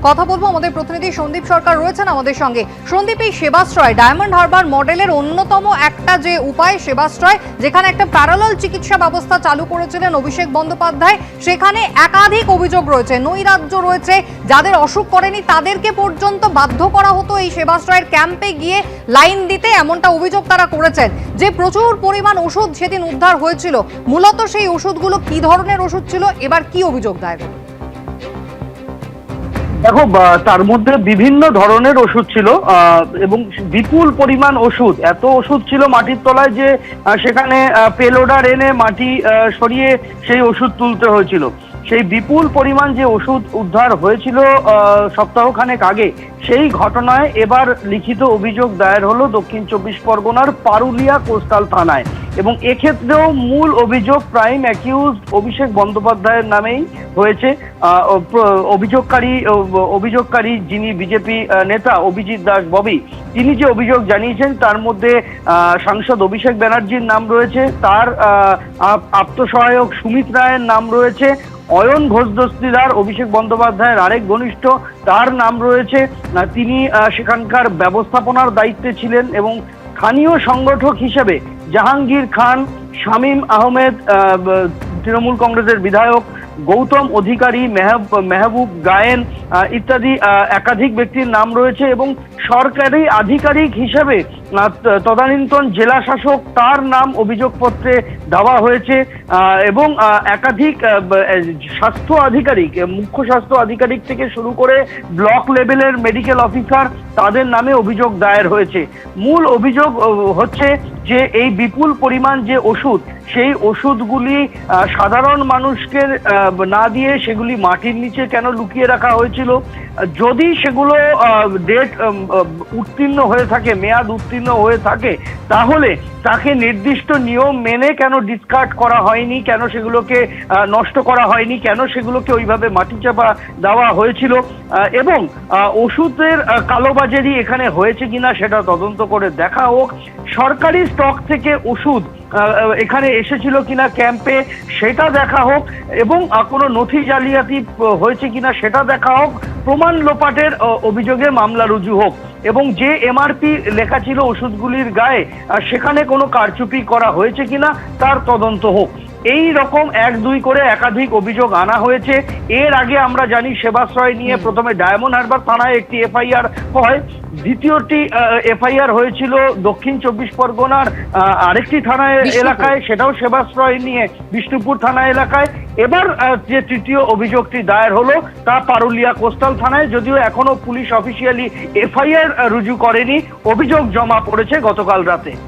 কথা বলবো। আমাদের প্রতিনিধি সন্দীপ সরকার রয়েছেন আমাদের সঙ্গে। সন্দীপ, এই সেবাশ্রয় ডায়মন্ড হারবার মডেলের অন্যতম একটা যে উপায় সেবাশ্রয়, যেখানে একটা প্যারালাল চিকিৎসা ব্যবস্থা চালু করেছিলেন অভিষেক বন্দ্যোপাধ্যায়, সেখানে একাধিক অভিযোগ রয়েছে, নৈরাজ্য রয়েছে। যাদের অসুখ করেনি তাদেরকে পর্যন্ত বাধ্য করা হতো এই সেবাশ্রয়ের ক্যাম্পে গিয়ে লাইন দিতে, এমনটা অভিযোগ তারা করেছেন। যে প্রচুর পরিমাণ ওষুধ সেদিন উদ্ধার হয়েছিল, মূলত সেই ওষুধগুলো কি ধরনের ওষুধ ছিল, এবার কি অভিযোগ দায়ের? দেখো, তার মধ্যে বিভিন্ন ধরনের ওষুধ ছিল এবং বিপুল পরিমাণ ওষুধ, এত ওষুধ ছিল মাটির তলায় যে সেখানে পেলোডার এনে মাটি সরিয়ে সেই ওষুধ তুলতে হয়েছিল। সেই বিপুল পরিমাণ যে ওষুধ উদ্ধার হয়েছিল সপ্তাহখানেক আগে, সেই ঘটনায় এবার লিখিত অভিযোগ দায়ের হলো দক্ষিণ চব্বিশ পরগনার পারুলিয়া কোস্টাল থানায়। এবং এক্ষেত্রেও মূল অভিযোগ প্রাইম অ্যাকিউজড অভিষেক বন্দ্যোপাধ্যায়ের নামেই হয়েছে। অভিযোগকারী যিনি বিজেপি নেতা অভিজিৎ দাস ববি, তিনি যে অভিযোগ জানিয়েছেন তার মধ্যে সাংসদ অভিষেক ব্যানার্জির নাম রয়েছে, তার আত্মসহায়ক সুমিত রায়ের নাম রয়েছে, অয়ন ঘোষ দস্তিদার অভিষেক বন্দ্যোপাধ্যায়ের আরেক ঘনিষ্ঠ, তার নাম রয়েছে। তিনি সেখানকার ব্যবস্থাপনার দায়িত্বে ছিলেন। এবং স্থানীয় সংগঠক হিসেবে জাহাঙ্গীর খান, শামীম আহমেদ, তৃণমূল কংগ্রেসের বিধায়ক গৌতম অধিকারী, মেহবুব গায়েন ইত্যাদি একাধিক ব্যক্তির নাম রয়েছে। এবং সরকারি আধিকারিক হিসেবে তদানীন্তন জেলা শাসক, তার নাম অভিযোগপত্রে দেওয়া হয়েছে। এবং একাধিক স্বাস্থ্য আধিকারিক, মুখ্য স্বাস্থ্য আধিকারিক থেকে শুরু করে ব্লক লেভেলের মেডিকেল অফিসার, তাদের নামে অভিযোগ দায়ের হয়েছে। মূল অভিযোগ হচ্ছে যে এই বিপুল পরিমাণ যে ওষুধ, সেই ওষুধগুলি সাধারণ মানুষকে না দিয়ে সেগুলি মাটির নিচে কেন লুকিয়ে রাখা হয়েছিল? যদি সেগুলো ডেট উত্তীর্ণ হয়ে থাকে, মেয়াদ উত্তীর্ণ হয়ে থাকে, তাহলে তাকে নির্দিষ্ট নিয়ম মেনে কেন ডিসকার্ড করা হয়নি, কেন সেগুলোকে নষ্ট করা হয়নি, কেন সেগুলোকে ওইভাবে মাটি চাপা দেওয়া হয়েছিল? এবং ওষুধের কালোবাজারি এখানে হয়েছে কিনা সেটা তদন্ত করে দেখা হোক। সরকারি স্টক থেকে ওষুধ এখানে এসেছিল কিনা ক্যাম্পে, সেটা দেখা হোক। এবং কোনো নথি জালিয়াতি হয়েছে কিনা সেটা দেখা হোক। প্রমাণ লোপাটের অভিযোগে মামলা রুজু হোক। এবং যে এমআরপি লেখা ছিল ওষুধগুলির গায়ে, সেখানে কোনো কারচুপি করা হয়েছে কিনা তার তদন্ত হোক। এই রকম 1-2 করে একাধিক অভিযোগ আনা হয়েছে। এর আগে আমরা জানি সেবাশ্রয় নিয়ে প্রথমে ডায়মন্ড হারবার থানায় একটি এফআইআর হয়, দ্বিতীয়টি এফআইআর হয়েছিল দক্ষিণ চব্বিশ পরগনার আরেকটি থানায় এলাকায়, সেটাও সেবাশ্রয় নিয়ে বিষ্ণুপুর থানা এলাকায়। এবার যে তৃতীয় অভিযোগটি দায়ের হলো তা পারুলিয়া কোস্টাল থানায়, যদিও এখনো পুলিশ অফিসিয়ালি এফআইআর রুজু করেনি, অভিযোগ জমা পড়েছে গতকাল রাতে।